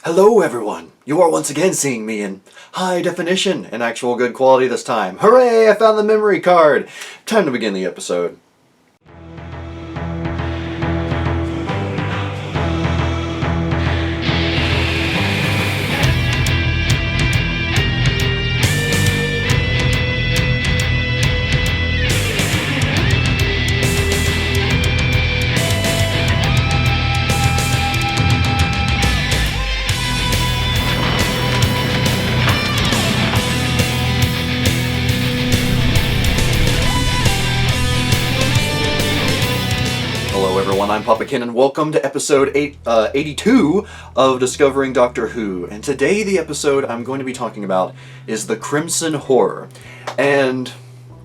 Hello everyone! You are once again seeing me in high definition and actual good quality this time. Hooray! I found the memory card! Time to begin the episode. I'm Papa Kenn, and welcome to episode 82 of Discovering Doctor Who. And today the episode I'm going to be talking about is the Crimson Horror. And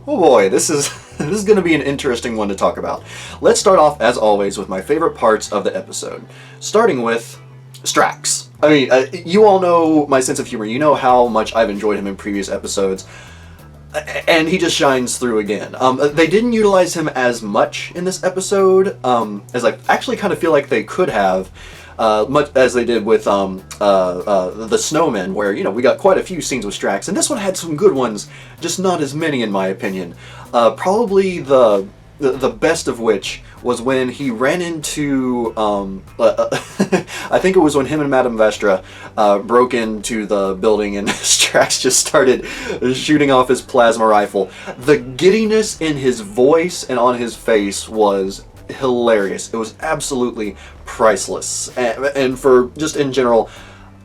oh boy, this is going to be an interesting one to talk about. Let's start off, as always, with my favorite parts of the episode, starting with Strax. I mean, you all know my sense of humor. You know how much I've enjoyed him in previous episodes. And he just shines through again. They didn't utilize him as much in this episode, as I actually kind of feel like they could have, much as they did with the Snowmen, where, you know, we got quite a few scenes with Strax, and this one had some good ones, just not as many in my opinion. Probably the best of which was when he ran into, I think it was when him and Madame Vastra broke into the building and Strax just started shooting off his plasma rifle. The giddiness in his voice and on his face was hilarious. It was absolutely priceless. And for just in general,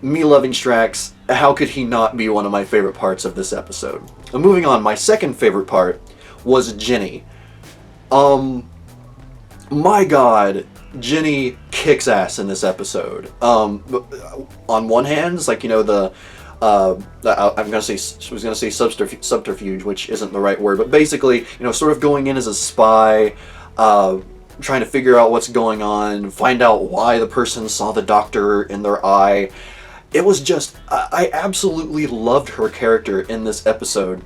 me loving Strax, how could he not be one of my favorite parts of this episode? And moving on, my second favorite part was Jenny. My god, Jenny kicks ass in this episode. On one hand, it's like, you know, I was gonna say subterfuge, which isn't the right word, but basically, you know, sort of going in as a spy, trying to figure out what's going on, find out why the person saw the Doctor in their eye. It was just, I absolutely loved her character in this episode.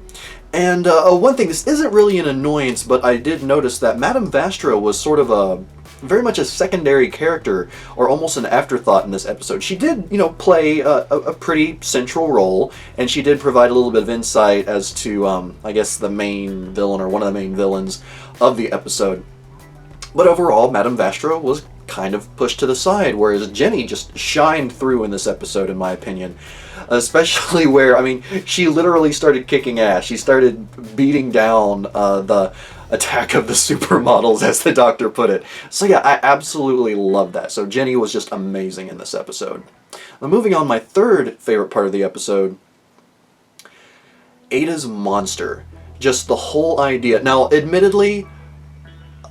And one thing, this isn't really an annoyance, but I did notice that Madame Vastra was sort of very much a secondary character, or almost an afterthought in this episode. She did, you know, play a pretty central role, and she did provide a little bit of insight as to, I guess, the main villain, or one of the main villains of the episode. But overall, Madame Vastra was kind of pushed to the side, whereas Jenny just shined through in this episode, in my opinion. Especially where, I mean, she literally started kicking ass. She started beating down the attack of the supermodels, as the Doctor put it. So yeah, I absolutely love that. So Jenny was just amazing in this episode. Now, moving on, my third favorite part of the episode, Ada's monster. Just the whole idea. Now, admittedly,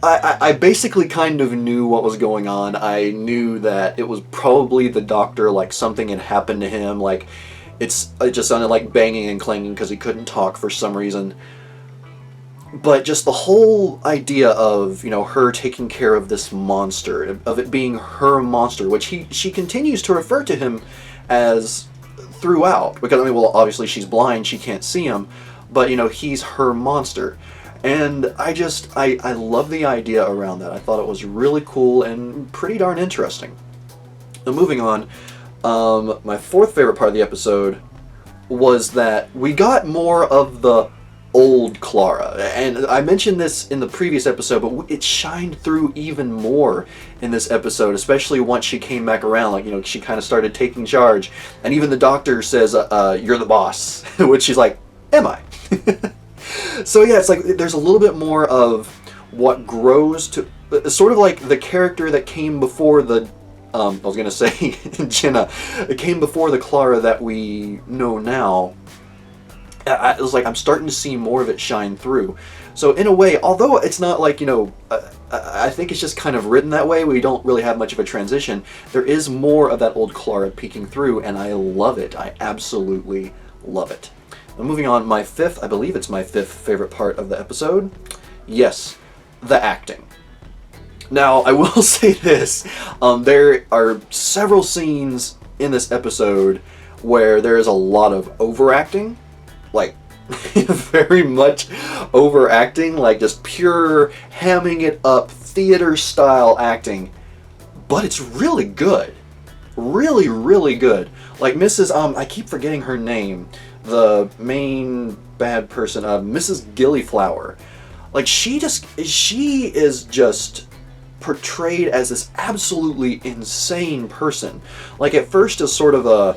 I basically kind of knew what was going on. I knew that it was probably the Doctor, like something had happened to him, like it just sounded like banging and clanging because he couldn't talk for some reason. But just the whole idea of, you know, her taking care of this monster, of it being her monster, which she continues to refer to him as throughout, because, I mean, well, obviously she's blind, she can't see him, but, you know, he's her monster. And I love the idea around that. I thought it was really cool and pretty darn interesting. Now, moving on, my fourth favorite part of the episode was that we got more of the old Clara. And I mentioned this in the previous episode, but it shined through even more in this episode, especially once she came back around. Like, you know, she kind of started taking charge. And even the Doctor says, you're the boss, which she's like, am I? So yeah, it's like there's a little bit more of what grows to, sort of like the character that came before the, I was going to say Jenna, it came before the Clara that we know now. It was like I'm starting to see more of it shine through. So in a way, although it's not like, you know, I think it's just kind of written that way, we don't really have much of a transition, there is more of that old Clara peeking through, and I love it. I absolutely love it. Now, moving on, my fifth, I believe it's my fifth favorite part of the episode. Yes, the acting. Now, I will say this, there are several scenes in this episode where there is a lot of overacting, like, very much overacting, like just pure hamming it up, theater-style acting, but it's really good. really, really good. Like Mrs. I keep forgetting her name. The main bad person, Mrs. Gillyflower. Like she is just portrayed as this absolutely insane person. Like at first as sort of a,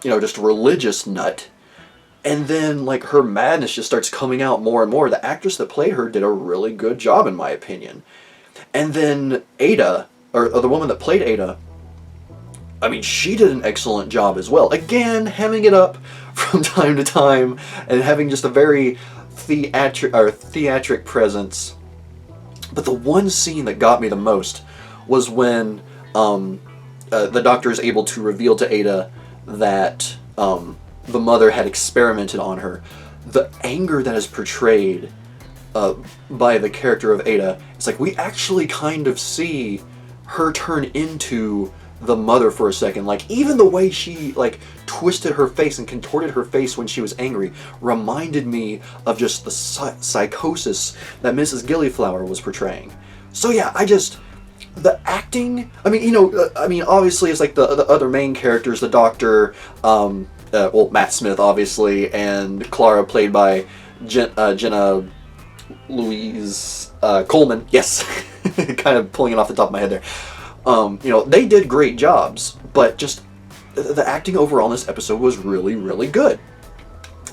just religious nut. And then, like, her madness just starts coming out more and more. The actress that played her did a really good job, in my opinion. And then Ada, or the woman that played Ada, I mean, she did an excellent job as well. Again, hemming it up from time to time, and having just a very theatric presence. But the one scene that got me the most was when the Doctor is able to reveal to Ada that the mother had experimented on her. The anger that is portrayed by the character of Ada, it's like we actually kind of see her turn into the mother for a second. Like even the way she like twisted her face and contorted her face when she was angry reminded me of just the psychosis that Mrs. Gillyflower was portraying. So yeah, the acting, I mean, obviously it's like the other main characters, the Doctor, Matt Smith, obviously, and Clara, played by Jenna Louise-Coleman. Yes, kind of pulling it off the top of my head there. They did great jobs, but just the acting overall in this episode was really, really good.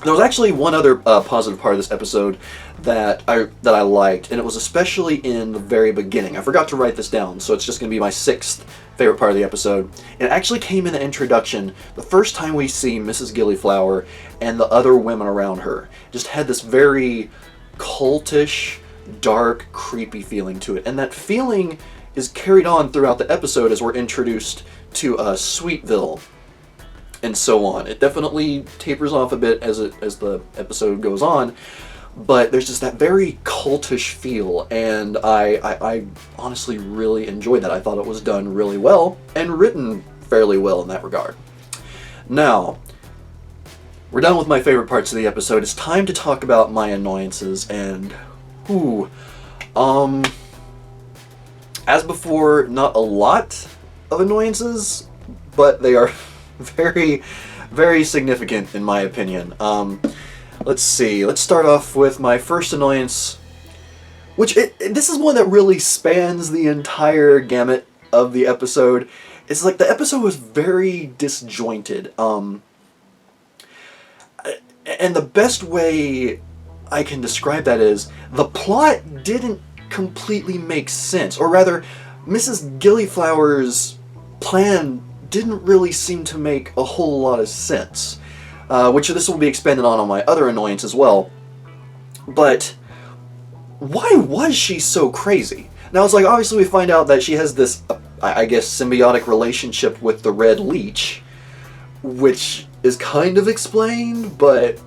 There was actually one other positive part of this episode that I liked, and it was especially in the very beginning. I forgot to write this down, so it's just going to be my 6th favorite part of the episode. And it actually came in the introduction, the first time we see Mrs. Gillyflower and the other women around her. Just had this very cultish, dark, creepy feeling to it. And that feeling is carried on throughout the episode as we're introduced to Sweetville and so on. It definitely tapers off a bit as the episode goes on, but there's just that very cultish feel, and I honestly really enjoyed that. I thought it was done really well and written fairly well in that regard. Now, we're done with my favorite parts of the episode. It's time to talk about my annoyances, and as before, not a lot of annoyances, but they are very, very significant in my opinion. Let's see. Let's start off with my first annoyance, which this is one that really spans the entire gamut of the episode. It's like the episode was very disjointed. And the best way I can describe that is the plot didn't completely make sense, or rather, Mrs. Gillyflower's plan didn't really seem to make a whole lot of sense, which this will be expanded on my other annoyance as well. But why was she so crazy? Now it's like, obviously we find out that she has this, I guess, symbiotic relationship with the Red Leech, which is kind of explained, but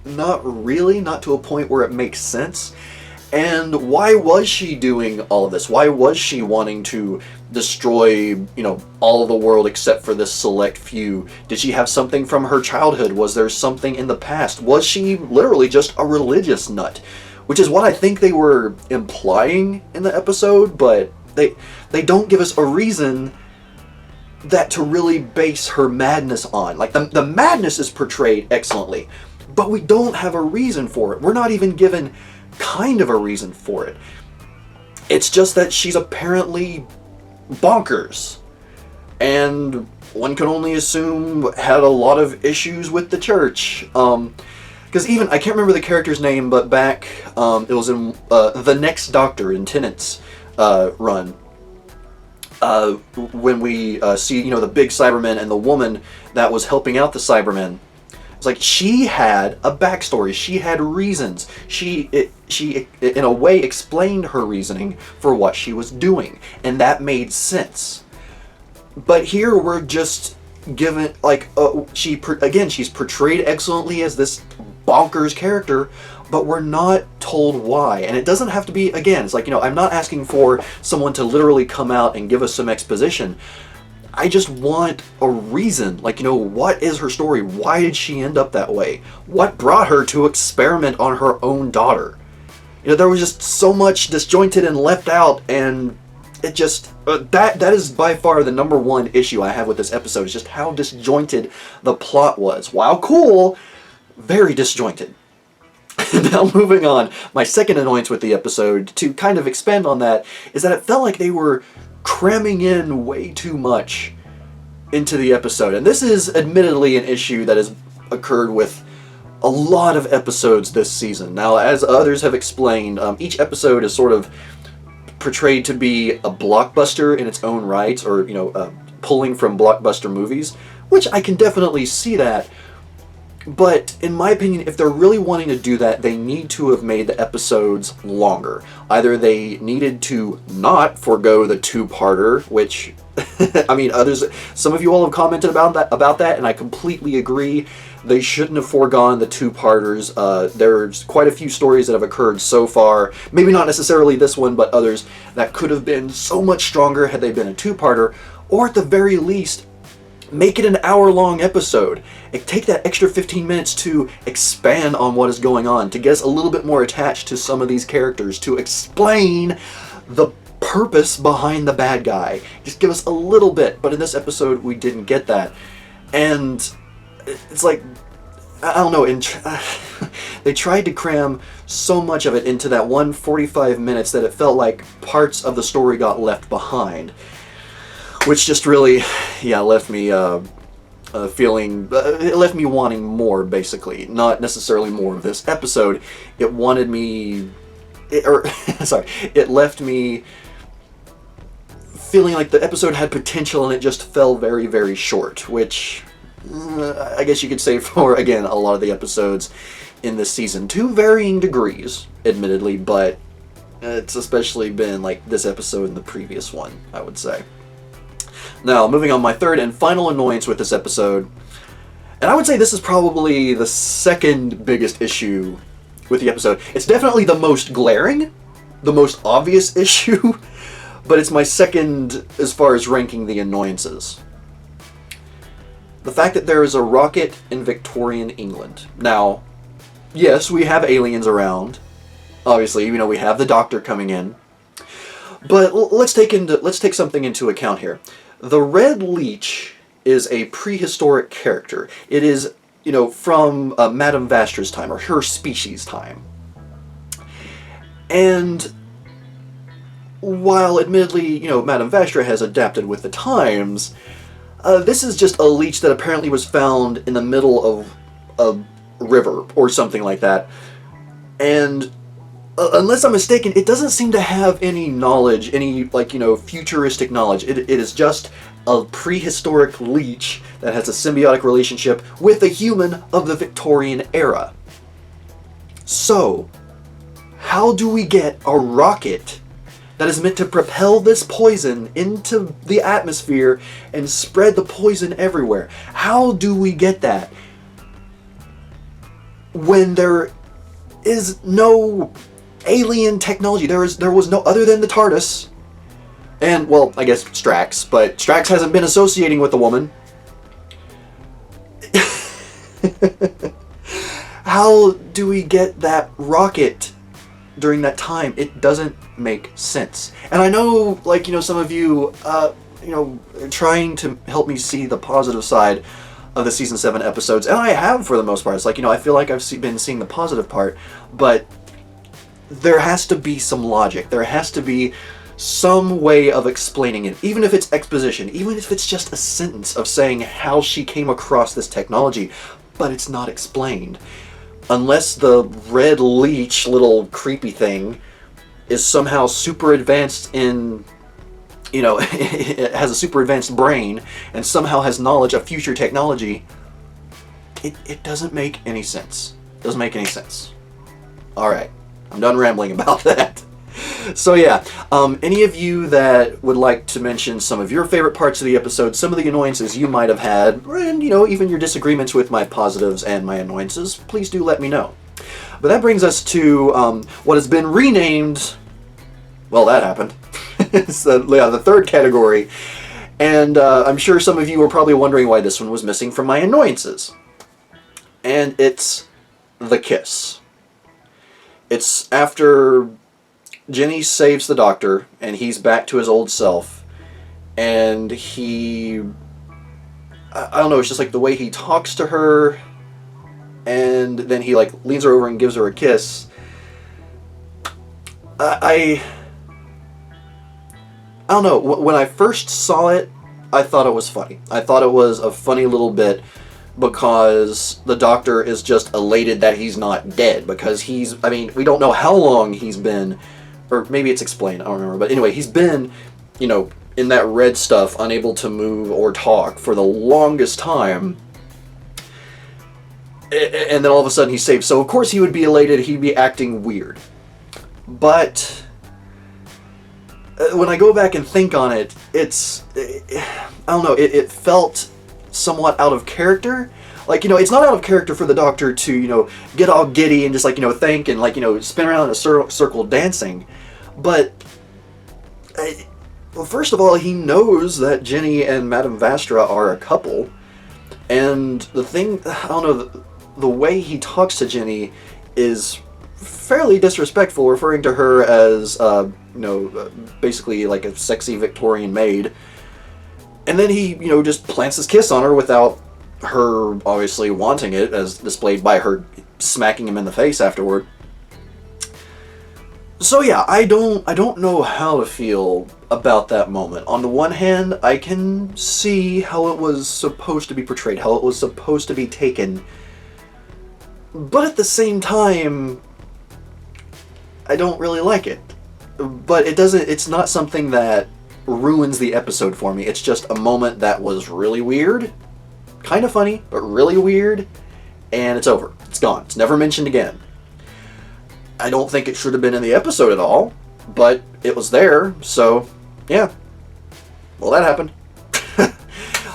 not really, not to a point where it makes sense. And why was she doing all of this? Why was she wanting to destroy, all of the world except for this select few? Did she have something from her childhood? Was there something in the past? Was she literally just a religious nut? Which is what I think they were implying in the episode, but they don't give us a reason that to really base her madness on. Like, the madness is portrayed excellently, but we don't have a reason for it. We're not even given kind of a reason for it. It's just that she's apparently bonkers, and one can only assume had a lot of issues with the church. Because even, I can't remember the character's name, but back, it was in The Next Doctor in Tennant's run, when we see, the big Cybermen and the woman that was helping out the Cybermen. It's like she had a backstory. She had reasons. She in a way explained her reasoning for what she was doing, and that made sense. But here we're just given, like, she's portrayed excellently as this bonkers character, but we're not told why. And it doesn't have to be, again, it's like, I'm not asking for someone to literally come out and give us some exposition. I just want a reason. Like, what is her story? Why did she end up that way? What brought her to experiment on her own daughter? There was just so much disjointed and left out, and it just, that is by far the number one issue I have with this episode, is just how disjointed the plot was. While cool, very disjointed. Now moving on, my second annoyance with the episode, to kind of expand on that, is that it felt like they were cramming in way too much into the episode. And this is admittedly an issue that has occurred with a lot of episodes this season. Now, as others have explained, each episode is sort of portrayed to be a blockbuster in its own right, or, pulling from blockbuster movies, which I can definitely see that. But in my opinion, if they're really wanting to do that, they need to have made the episodes longer. Either they needed to not forego the two-parter, which, I mean, some of you all have commented about that, and I completely agree. They shouldn't have foregone the two-parters. There's quite a few stories that have occurred so far, maybe not necessarily this one, but others, that could have been so much stronger had they been a two-parter, or at the very least, make it an hour-long episode. Take that extra 15 minutes to expand on what is going on, to get us a little bit more attached to some of these characters, to explain the purpose behind the bad guy. Just give us a little bit, but in this episode we didn't get that. And it's like, I don't know, they tried to cram so much of it into that 45 minutes that it felt like parts of the story got left behind. Which just really, left me feeling, it left me wanting more, basically. Not necessarily more of this episode. It wanted me, it left me feeling like the episode had potential and it just fell very, very short, which I guess you could say for, again, a lot of the episodes in this season. To varying degrees, admittedly, but it's especially been like this episode and the previous one, I would say. Now, moving on, my third and final annoyance with this episode, and I would say this is probably the second biggest issue with the episode. It's definitely the most glaring, the most obvious issue, but it's my second as far as ranking the annoyances. The fact that there is a rocket in Victorian England. Now, yes, we have aliens around. Obviously, we have the Doctor coming in. But let's take something into account here. The Red Leech is a prehistoric character. It is, from Madame Vastra's time, or her species time. And while admittedly, Madame Vastra has adapted with the times, this is just a leech that apparently was found in the middle of a river or something like that. And unless I'm mistaken, it doesn't seem to have any knowledge, any, futuristic knowledge. It is just a prehistoric leech that has a symbiotic relationship with a human of the Victorian era. So, how do we get a rocket that is meant to propel this poison into the atmosphere and spread the poison everywhere? How do we get that when there is no alien technology? There was no, other than the TARDIS, and, well, I guess Strax, but Strax hasn't been associating with the woman. How do we get that rocket during that time? It doesn't make sense. And I know, some of you, trying to help me see the positive side of the Season 7 episodes, and I have for the most part. It's like, I feel like I've been seeing the positive part, but there has to be some logic. There has to be some way of explaining it, even if it's exposition, even if it's just a sentence of saying how she came across this technology, but it's not explained. Unless the red leech little creepy thing is somehow super advanced in, it has a super advanced brain and somehow has knowledge of future technology, it doesn't make any sense. It doesn't make any sense. Alright, I'm done rambling about that. So yeah, any of you that would like to mention some of your favorite parts of the episode, some of the annoyances you might have had, and, even your disagreements with my positives and my annoyances, please do let me know. But that brings us to what has been renamed, well, that happened. It's the third category, and I'm sure some of you are probably wondering why this one was missing from my annoyances. And it's the kiss. It's after Jenny saves the Doctor, and he's back to his old self, and I don't know, it's just like the way he talks to her, and then he like leans her over and gives her a kiss. I don't know, when I first saw it, I thought it was funny. I thought it was a funny little bit because the Doctor is just elated that he's not dead, because I mean, we don't know how long he's been, or maybe it's explained, I don't remember, but anyway, he's been, you know, in that red stuff, unable to move or talk for the longest time, and then all of a sudden he's saved, so of course he would be elated, he'd be acting weird. But when I go back and think on it, I don't know, it felt somewhat out of character. Like, you know, it's not out of character for the Doctor to, you know, get all giddy and just, like, you know, thank and, like, you know, spin around in a circle dancing. But, well, first of all, he knows that Jenny and Madame Vastra are a couple. And the thing, I don't know, the way he talks to Jenny is fairly disrespectful, referring to her as, you know, basically like a sexy Victorian maid. And then he, you know, just plants his kiss on her without her obviously wanting it, as displayed by her smacking him in the face afterward. So yeah, I don't know how to feel about that moment. On the one hand, I can see how it was supposed to be portrayed, how it was supposed to be taken. But at the same time, I don't really like it. But it's not something that ruins the episode for me. It's just a moment that was really weird, kind of funny, but really weird, and it's over. It's gone. It's never mentioned again. I don't think it should have been in the episode at all, but it was there, so yeah. Well, that happened.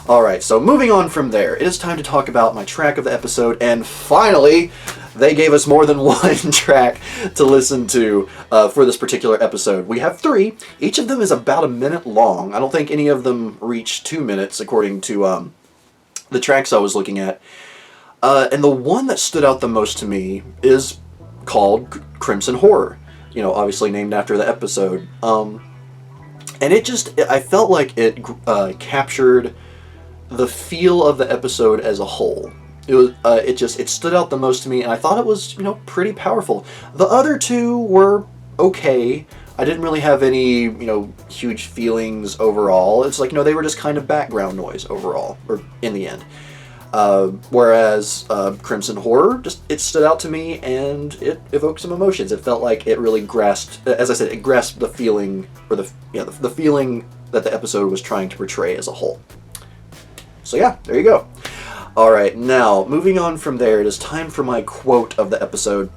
Alright, so moving on from there, it is time to talk about my track of the episode, and finally, they gave us more than one track to listen to for this particular episode. We have 3. Each of them is about a minute long. I don't think any of them reach 2 minutes, according to the tracks I was looking at. And the one that stood out the most to me is called Crimson Horror. You know, obviously named after the episode. And I felt like it captured the feel of the episode as a whole. It stood out the most to me, and I thought it was, you know, pretty powerful. The other 2 were okay. I didn't really have any, you know, huge feelings overall. It's like, you know, they were just kind of background noise overall, or in the end. Whereas Crimson Horror, it stood out to me, and it evoked some emotions. It felt like it really grasped, as I said, it grasped the feeling, or the feeling that the episode was trying to portray as a whole. So yeah, there you go. Alright, now, moving on from there, it is time for my quote of the episode.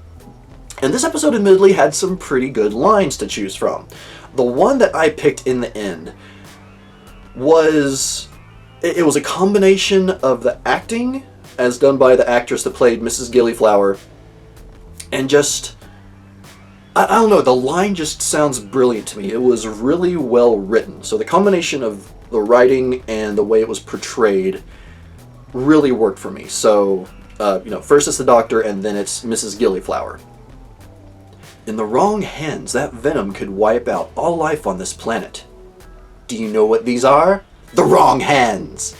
And this episode admittedly had some pretty good lines to choose from. The one that I picked in the end was... It was a combination of the acting, as done by the actress that played Mrs. Gillyflower, and just... I don't know, the line just sounds brilliant to me. It was really well written. So the combination of the writing and the way it was portrayed really worked for me. So, you know, first it's the Doctor, and then it's Mrs. Gillyflower. In the wrong hands, that venom could wipe out all life on this planet. Do you know what these are? The wrong hands!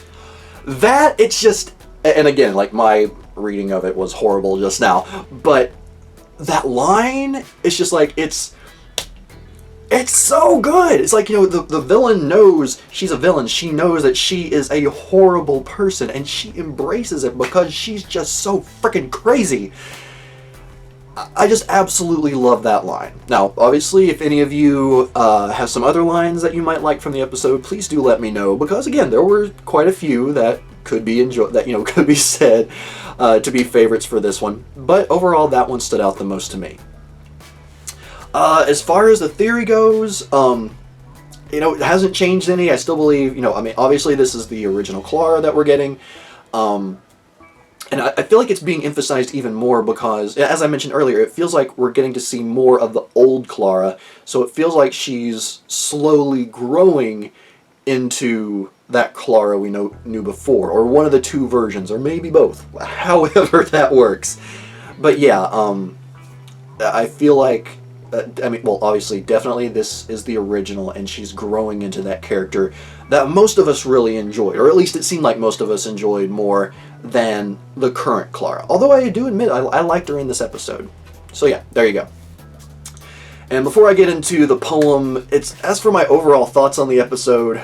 That, it's just... And again, like, my reading of it was horrible just now, but that line, it's just like, it's so good! It's like, you know, the villain knows she's a villain. She knows that she is a horrible person, and she embraces it because she's just so freaking crazy. I just absolutely love that line. Now, obviously, if any of you have some other lines that you might like from the episode, please do let me know, because again, there were quite a few that could be could be said to be favorites for this one. But overall, that one stood out the most to me. As far as the theory goes, you know, it hasn't changed any. I still believe, you know, I mean, obviously this is the original Clara that we're getting. And I feel like it's being emphasized even more because, as I mentioned earlier, it feels like we're getting to see more of the old Clara. So it feels like she's slowly growing into that Clara we knew before, or one of the 2 versions, or maybe both, however that works. But yeah, I feel like I mean, well, obviously, definitely this is the original, and she's growing into that character that most of us really enjoyed, or at least it seemed like most of us enjoyed more than the current Clara. Although I do admit, I liked her in this episode. So yeah, there you go. And before I get into the poem, as for my overall thoughts on the episode,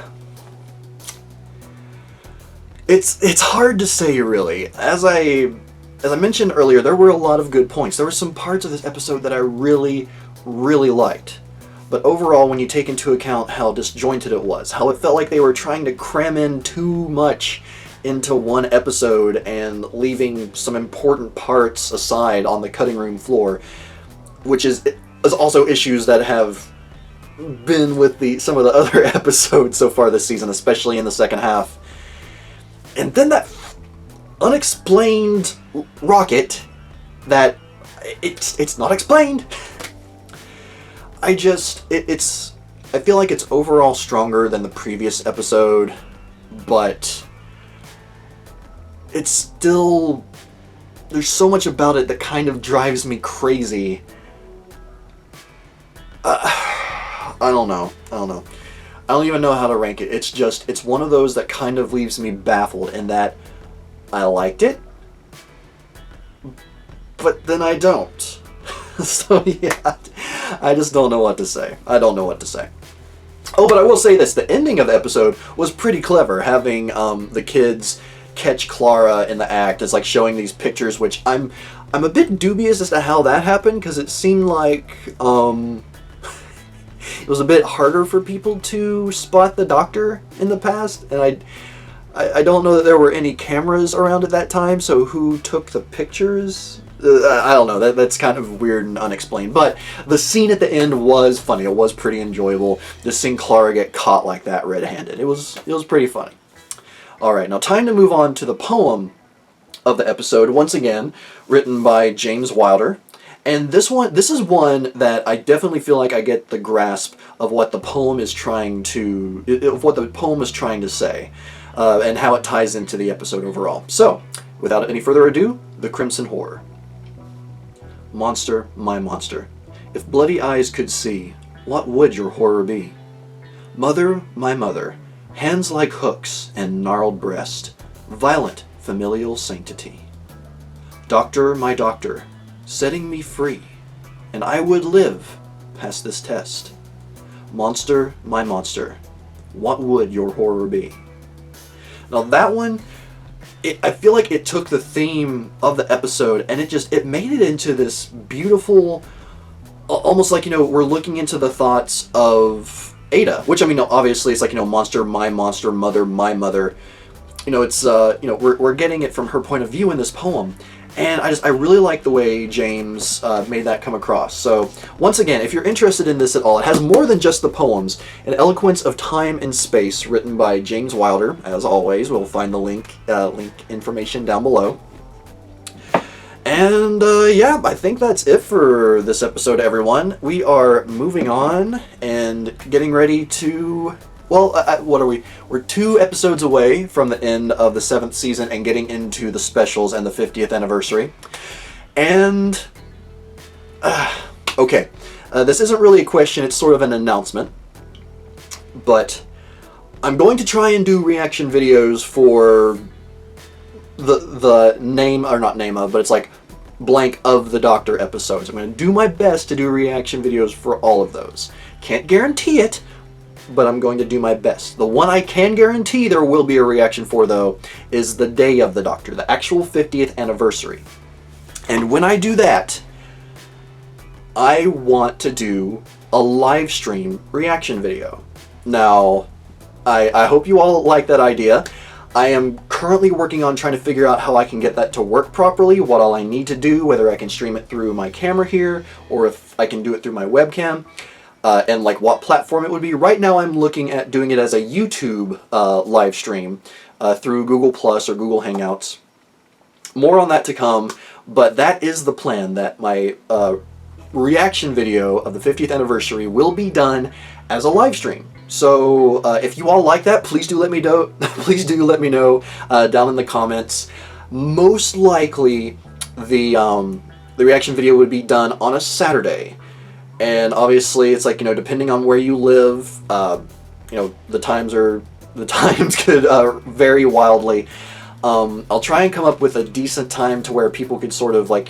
it's hard to say, really. As I mentioned earlier, there were a lot of good points. There were some parts of this episode that I really, really liked. But overall, when you take into account how disjointed it was, how it felt like they were trying to cram in too much into one episode and leaving some important parts aside on the cutting room floor, which is also issues that have been with some of the other episodes so far this season, especially in the second half. And then that unexplained rocket that it's not explained. I feel like it's overall stronger than the previous episode, but it's still, there's so much about it that kind of drives me crazy. I don't know. I don't even know how to rank it. It's one of those that kind of leaves me baffled in that I liked it, but then I don't. So yeah, I just don't know what to say. I don't know what to say. Oh, but I will say this, the ending of the episode was pretty clever, having the kids catch Clara in the act. It's like showing these pictures, which I'm a bit dubious as to how that happened, because it seemed like it was a bit harder for people to spot the Doctor in the past, and I don't know that there were any cameras around at that time, so who took the pictures? I don't know, that's kind of weird and unexplained, but the scene at the end was funny. It was pretty enjoyable, just seeing Clara get caught like that red-handed. It was pretty funny. Alright, now time to move on to the poem of the episode, once again, written by James Wylder. And this is one that I definitely feel like I get the grasp of what the poem is trying to say, and how it ties into the episode overall. So, without any further ado, The Crimson Horror. Monster, my monster, if bloody eyes could see, what would your horror be? Mother, my mother, hands like hooks and gnarled breast, violent familial sanctity. Doctor, my doctor, setting me free, and I would live past this test. Monster, my monster, what would your horror be? Now that one, I feel like it took the theme of the episode and it made it into this beautiful, almost like, we're looking into the thoughts of Ada, which, obviously it's like, monster, my monster, mother, my mother. It's, we're getting it from her point of view in this poem. And I really like the way James made that come across. So, once again, if you're interested in this at all, it has more than just the poems. An Eloquence of Time and Space, written by James Wylder. As always, we'll find the link information down below. And, yeah, I think that's it for this episode, everyone. We are moving on and getting ready to... Well, what are we? We're 2 episodes away from the end of the 7th season and getting into the specials and the 50th anniversary. And, okay, this isn't really a question, it's sort of an announcement. But I'm going to try and do reaction videos for the name, or not name of, but it's like blank of the Doctor episodes. I'm going to do my best to do reaction videos for all of those. Can't guarantee it, but I'm going to do my best. The one I can guarantee there will be a reaction for, though, is the day of the Doctor, the actual 50th anniversary. And when I do that, I want to do a live stream reaction video. Now, I hope you all like that idea. I am currently working on trying to figure out how I can get that to work properly, what all I need to do, whether I can stream it through my camera here, or if I can do it through my webcam. And like what platform it would be. Right now I'm looking at doing it as a YouTube live stream through Google Plus or Google Hangouts. More on that to come, but that is the plan, that my reaction video of the 50th anniversary will be done as a live stream. So if you all like that, please do let me know. Please do let me know down in the comments. Most likely the reaction video would be done on a Saturday. And obviously, it's like, depending on where you live, the times could vary wildly. I'll try and come up with a decent time to where people could sort of like,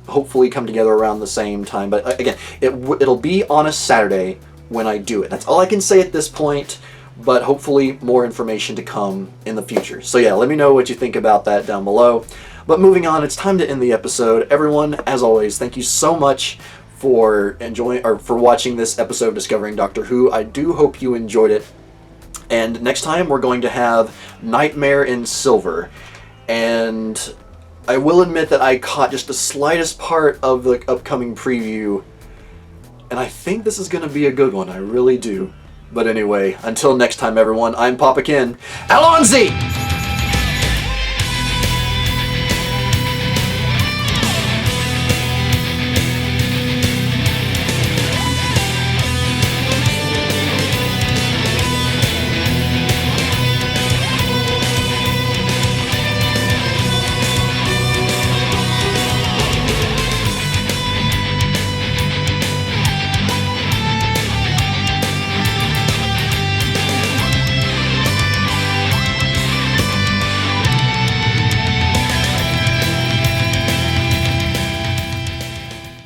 hopefully come together around the same time. But again, it'll be on a Saturday when I do it. That's all I can say at this point, but hopefully more information to come in the future. So yeah, let me know what you think about that down below. But moving on, it's time to end the episode. Everyone, as always, thank you so much for watching this episode of Discovering Doctor Who. I do hope you enjoyed it. And next time we're going to have Nightmare in Silver. And I will admit that I caught just the slightest part of the upcoming preview, and I think this is going to be a good one. I really do. But anyway, until next time, everyone, I'm Papa Kenn. Alonzi!